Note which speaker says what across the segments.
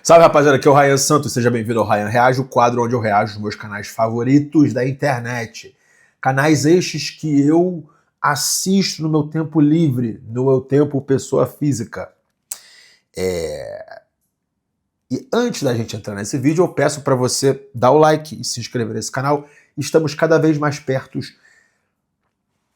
Speaker 1: Salve, rapaziada, aqui é o Ryan Santos, seja bem-vindo ao Ryan Reage, o quadro onde eu reajo os meus canais favoritos da internet. Canais estes que eu assisto no meu tempo livre, no meu tempo pessoa física. E antes da gente entrar nesse vídeo, eu peço para você dar o like e se inscrever nesse canal. Estamos cada vez mais perto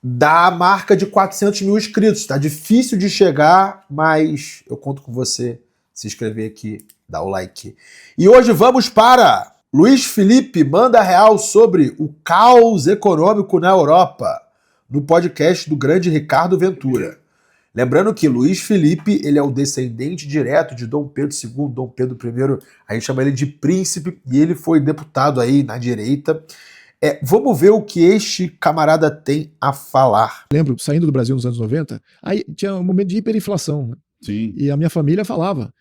Speaker 1: da marca de 400 mil inscritos. Tá difícil de chegar, mas eu conto com você. Se inscrever aqui, dá o like. E hoje vamos para Luiz Felipe manda real sobre o caos econômico na Europa, no podcast do grande Ricardo Ventura. Lembrando que Luiz Felipe, ele é o descendente direto de Dom Pedro II, Dom Pedro I, a gente chama ele de príncipe, e ele foi deputado aí na direita. Vamos ver o que este camarada tem a falar.
Speaker 2: Lembro, saindo do Brasil nos anos 90, aí tinha um momento de hiperinflação, né?
Speaker 3: Sim.
Speaker 2: E a minha família falava,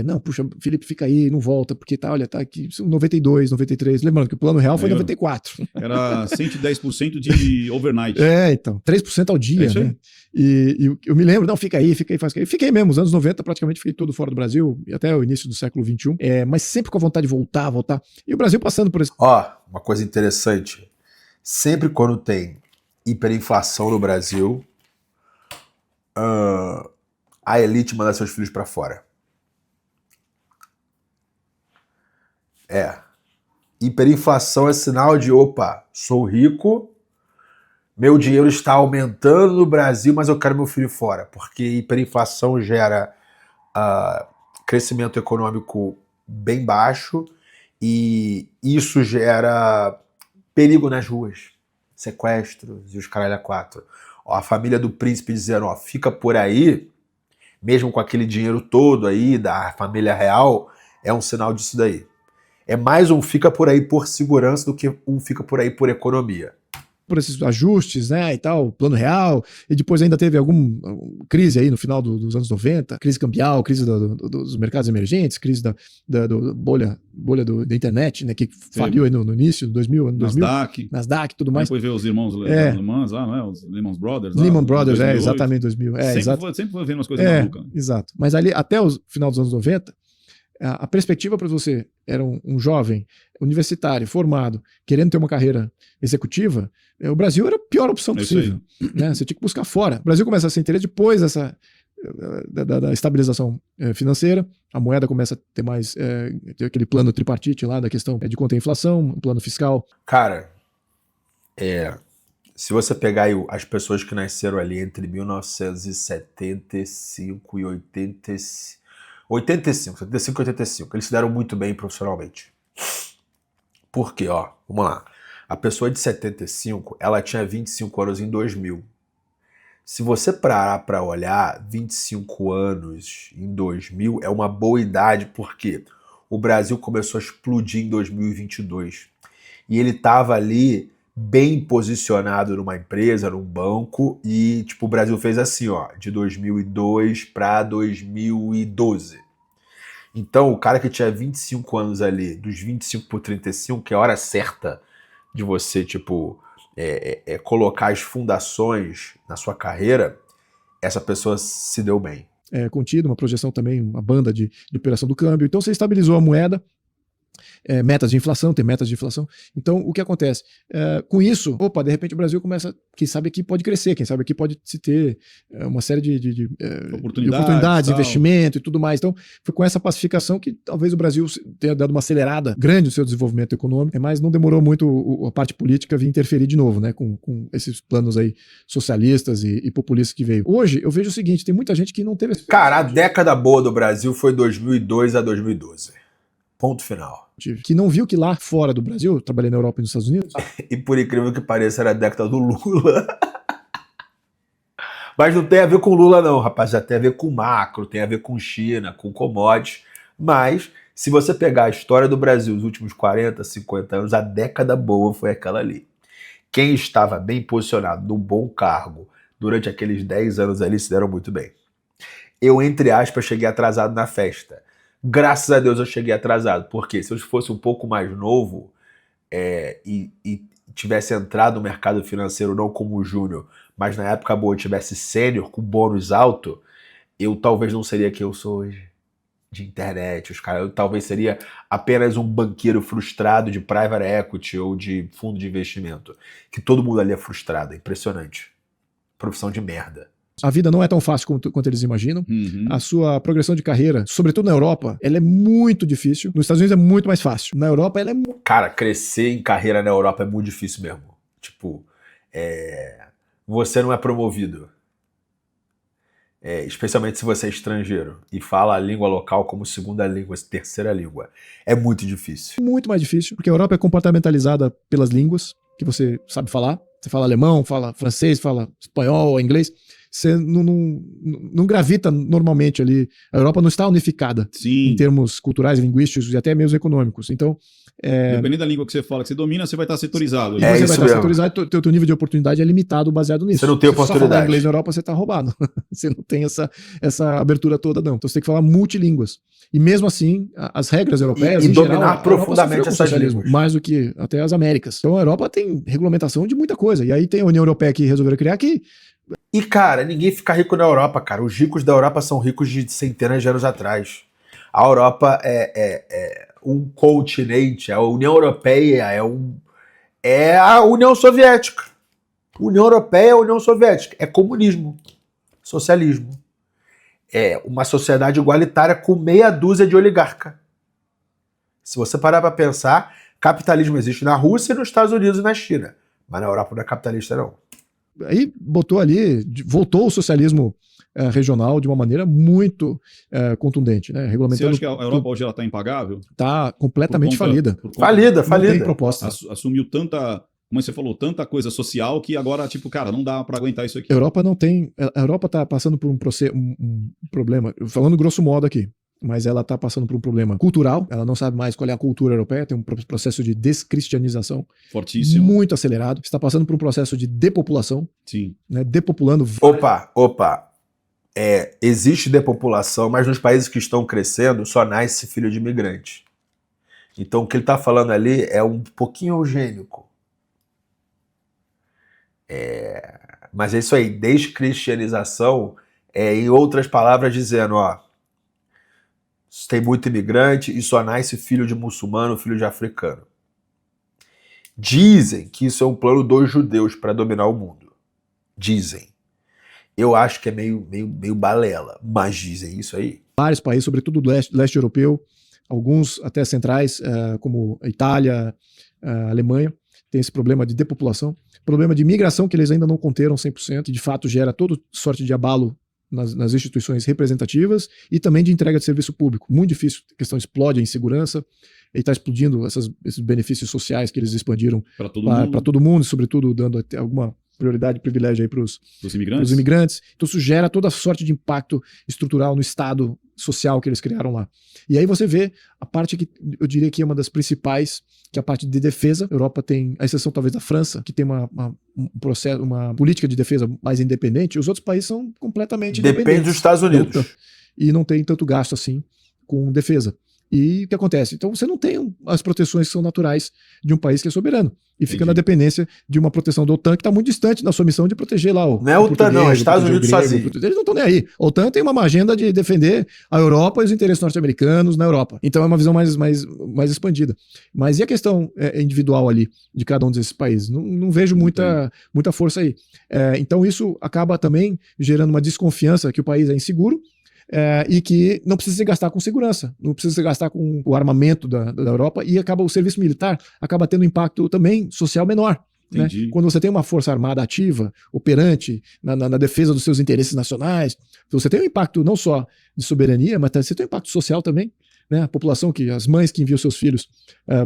Speaker 2: não, puxa, Felipe, fica aí, não volta, porque tá, olha, tá aqui 92, 93, lembrando que o plano real foi 94.
Speaker 3: Era 110% de overnight.
Speaker 2: Então, 3% ao dia, né? E eu me lembro, não, fica aí, faz aí. Fiquei mesmo, os anos 90 praticamente fiquei todo fora do Brasil, até o início do século XXI, mas sempre com a vontade de voltar. E o Brasil passando por esse...
Speaker 1: Uma coisa interessante, sempre quando tem hiperinflação no Brasil, a elite manda seus filhos para fora. Hiperinflação é sinal de, opa, sou rico, meu dinheiro está aumentando no Brasil, mas eu quero meu filho fora, porque hiperinflação gera crescimento econômico bem baixo e isso gera perigo nas ruas, sequestros e os caralho a quatro. A família do príncipe dizendo, fica por aí, mesmo com aquele dinheiro todo aí da família real, é um sinal disso daí. É mais um fica por aí por segurança do que um fica por aí por economia.
Speaker 2: Por esses ajustes, né, e tal, plano real, e depois ainda teve alguma crise aí no final dos anos 90, crise cambial, crise dos mercados emergentes, crise da bolha da internet, né, que faliu aí no início, 2000, ano 2000. Nasdaq e tudo mais.
Speaker 3: Depois veio os irmãos alemães lá, não é? Os Lehman Brothers.
Speaker 2: Lehman Brothers, exatamente, 2000.
Speaker 3: Sempre foi vendo umas coisas malucas. Né?
Speaker 2: Exato. Mas ali, até o final dos anos 90, a perspectiva para você era um jovem universitário, formado, querendo ter uma carreira executiva, o Brasil era a pior opção possível. Né? Você tinha que buscar fora. O Brasil começa a ser interesse depois da estabilização financeira, a moeda começa a ter mais aquele plano tripartite lá da questão de conter a inflação, um plano fiscal.
Speaker 1: Cara, se você pegar aí as pessoas que nasceram ali entre 1975 e 75 e 85, eles se deram muito bem profissionalmente. Por quê? Vamos lá. A pessoa de 75, ela tinha 25 anos em 2000. Se você parar para olhar, 25 anos em 2000 é uma boa idade, porque o Brasil começou a explodir em 2022. E ele estava ali bem posicionado numa empresa, num banco, e o Brasil fez assim, de 2002 para 2012. Então, o cara que tinha 25 anos ali, dos 25 por 35, que é a hora certa de você, colocar as fundações na sua carreira, essa pessoa se deu bem.
Speaker 2: Contido, uma projeção também, uma banda de operação do câmbio. Então, você estabilizou a moeda, metas de inflação, tem metas de inflação. Então, o que acontece? Com isso, de repente o Brasil começa, quem sabe aqui pode crescer, quem sabe aqui pode se ter uma série de oportunidades, investimento e tudo mais. Então, foi com essa pacificação que talvez o Brasil tenha dado uma acelerada grande no seu desenvolvimento econômico, mas não demorou muito a parte política vir interferir de novo, né, com esses planos aí socialistas e populistas que veio. Hoje, eu vejo o seguinte, tem muita gente que não teve...
Speaker 1: Cara, a década boa do Brasil foi 2002 a 2012. Ponto final.
Speaker 2: Que não viu que lá fora do Brasil, trabalhei na Europa e nos Estados Unidos.
Speaker 1: E por incrível que pareça, era a década do Lula. Mas não tem a ver com Lula não, rapaz. Já tem a ver com macro, tem a ver com China, com commodities. Mas, se você pegar a história do Brasil nos últimos 40, 50 anos, a década boa foi aquela ali. Quem estava bem posicionado, num bom cargo, durante aqueles 10 anos ali, se deram muito bem. Eu, entre aspas, cheguei atrasado na festa. Graças a Deus eu cheguei atrasado, porque se eu fosse um pouco mais novo e tivesse entrado no mercado financeiro não como júnior, mas na época boa eu tivesse sênior com bônus alto, eu talvez não seria quem eu sou hoje. de internet. Os caras, talvez seria apenas um banqueiro frustrado de private equity ou de fundo de investimento. Que todo mundo ali é frustrado. É impressionante. Profissão de merda.
Speaker 2: A vida não é tão fácil quanto eles imaginam.
Speaker 3: Uhum.
Speaker 2: A sua progressão de carreira, sobretudo na Europa, ela é muito difícil. Nos Estados Unidos é muito mais fácil. Na Europa, ela é muito...
Speaker 1: Cara, crescer em carreira na Europa é muito difícil mesmo. Tipo, você não é promovido. Especialmente se você é estrangeiro e fala a língua local como segunda língua, terceira língua. É muito difícil.
Speaker 2: Muito mais difícil, porque a Europa é compartamentalizada pelas línguas que você sabe falar. Você fala alemão, fala francês, fala espanhol, inglês. Você não gravita normalmente ali. A Europa não está unificada em termos culturais, linguísticos e até mesmo econômicos. Então,
Speaker 3: dependendo da língua que você fala, que você domina, você vai estar setorizado.
Speaker 2: E você vai estar setorizado, teu nível de oportunidade é limitado baseado nisso.
Speaker 1: Você não tem oportunidade.
Speaker 2: Se você falar inglês na Europa, você está roubado. Você não tem essa abertura toda, não. Então você tem que falar multilínguas. E mesmo assim, as regras europeias,
Speaker 1: e
Speaker 2: em
Speaker 1: dominar
Speaker 2: geral,
Speaker 1: profundamente essas línguas.
Speaker 2: Mais do que até as Américas. Então a Europa tem regulamentação de muita coisa. E aí tem a União Europeia que resolveram criar aqui.
Speaker 1: E, cara, ninguém fica rico na Europa, cara. Os ricos da Europa são ricos de centenas de anos atrás. A Europa é um continente, a União Europeia é a União Soviética. União Europeia é a União Soviética. É comunismo, socialismo. É uma sociedade igualitária com meia dúzia de oligarca. Se você parar para pensar, capitalismo existe na Rússia, nos Estados Unidos e na China. Mas na Europa não é capitalista, não.
Speaker 2: Aí voltou o socialismo regional de uma maneira muito contundente, né?
Speaker 3: Você acha que a Europa hoje está impagável?
Speaker 2: Está completamente falida.
Speaker 1: Falida.
Speaker 2: Não tem proposta.
Speaker 3: Assumiu tanta, como você falou, tanta coisa social que agora, tipo, cara, não dá para aguentar isso aqui.
Speaker 2: A Europa está passando por um problema, falando grosso modo aqui, mas ela está passando por um problema cultural, ela não sabe mais qual é a cultura europeia, tem um processo de descristianização
Speaker 3: fortíssimo,
Speaker 2: muito acelerado, está passando por um processo de depopulação,
Speaker 3: sim,
Speaker 2: né, depopulando.
Speaker 1: Opa, existe depopulação, mas nos países que estão crescendo só nasce filho de imigrante. Então o que ele está falando ali é um pouquinho eugênico. Mas é isso aí, descristianização, em outras palavras dizendo, tem muito imigrante e só nasce filho de muçulmano, filho de africano. Dizem que isso é um plano dos judeus para dominar o mundo. Dizem. Eu acho que é meio balela, mas dizem isso aí.
Speaker 2: Vários países, sobretudo do leste europeu, alguns até centrais, como a Itália, a Alemanha, tem esse problema de depopulação, problema de migração que eles ainda não conteram 100%, e de fato gera toda sorte de abalo nas instituições representativas e também de entrega de serviço público. Muito difícil, a questão explode a insegurança, e está explodindo esses benefícios sociais que eles expandiram para todo mundo, e sobretudo dando alguma prioridade e privilégio aí para os imigrantes. Então isso gera toda sorte de impacto estrutural no Estado social que eles criaram lá. E aí você vê a parte que eu diria que é uma das principais, que é a parte de defesa. A Europa tem, a exceção talvez da França, que tem uma política de defesa mais independente. Os outros países são completamente independentes.
Speaker 1: Depende dos Estados Unidos.
Speaker 2: E não tem tanto gasto assim com defesa. E o que acontece? Então você não tem as proteções que são naturais de um país que é soberano. E fica na dependência de uma proteção da OTAN que está muito distante da sua missão de proteger lá o.
Speaker 1: Não é a OTAN, não, é Estados Unidos sozinho.
Speaker 2: Eles não estão nem aí. A OTAN tem uma agenda de defender a Europa e os interesses norte-americanos na Europa. Então é uma visão mais expandida. Mas e a questão individual ali de cada um desses países? Não vejo muita força aí. Então isso acaba também gerando uma desconfiança que o país é inseguro. E que não precisa se gastar com segurança, não precisa se gastar com o armamento da Europa, e o serviço militar acaba tendo um impacto também social menor. Né? Quando você tem uma força armada ativa, operante, na defesa dos seus interesses nacionais, você tem um impacto não só de soberania, mas você tem um impacto social também. Né? A população, as mães que enviam seus filhos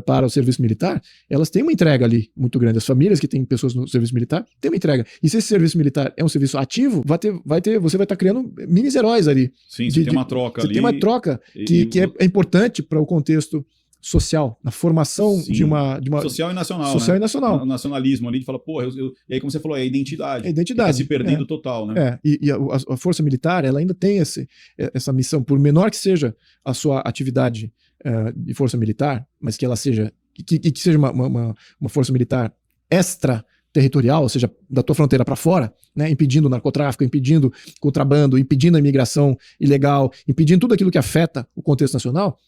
Speaker 2: para o serviço militar, elas têm uma entrega ali muito grande. As famílias que têm pessoas no serviço militar têm uma entrega. E se esse serviço militar é um serviço ativo, você vai estar criando mini-heróis ali.
Speaker 3: Sim, você tem uma troca ali.
Speaker 2: Você tem uma troca que é importante para o contexto social, na formação de uma
Speaker 3: social e nacional.
Speaker 2: Social,
Speaker 3: né?
Speaker 2: e nacional.
Speaker 3: O nacionalismo ali, de falar, e aí como você falou, é a identidade.
Speaker 2: É a identidade.
Speaker 3: Tá se perdendo total, né?
Speaker 2: E a força militar, ela ainda tem essa missão, por menor que seja a sua atividade de força militar, mas que ela seja, que seja uma força militar extra territorial, ou seja, da tua fronteira para fora, né, impedindo o narcotráfico, impedindo contrabando, impedindo a imigração ilegal, impedindo tudo aquilo que afeta o contexto nacional,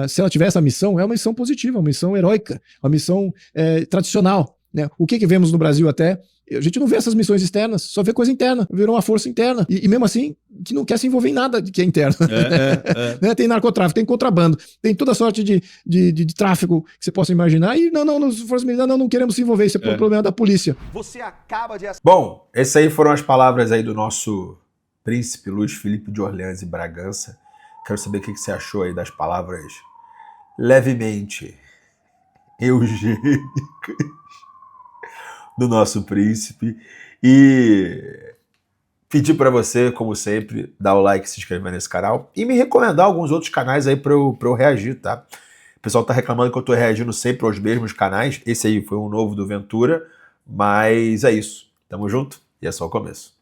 Speaker 2: se ela tiver essa missão, é uma missão positiva, uma missão heróica, uma missão tradicional. Né? O que vemos no Brasil até? A gente não vê essas missões externas, só vê coisa interna, virou uma força interna. E mesmo assim, que não quer se envolver em nada que é interno. Né? Tem narcotráfico, tem contrabando, tem toda sorte de tráfico que você possa imaginar. E as forças militares não queremos se envolver, isso é por problema da polícia.
Speaker 4: Você acaba de...
Speaker 1: Bom, essas aí foram as palavras aí do nosso príncipe Luiz Felipe de Orleans e Bragança. Quero saber o que você achou aí das palavras levemente eugênicas do nosso príncipe. E pedir para você, como sempre, dar o like, se inscrever nesse canal e me recomendar alguns outros canais aí para eu reagir, tá? O pessoal tá reclamando que eu tô reagindo sempre aos mesmos canais. Esse aí foi um novo do Ventura, mas é isso. Tamo junto e é só o começo.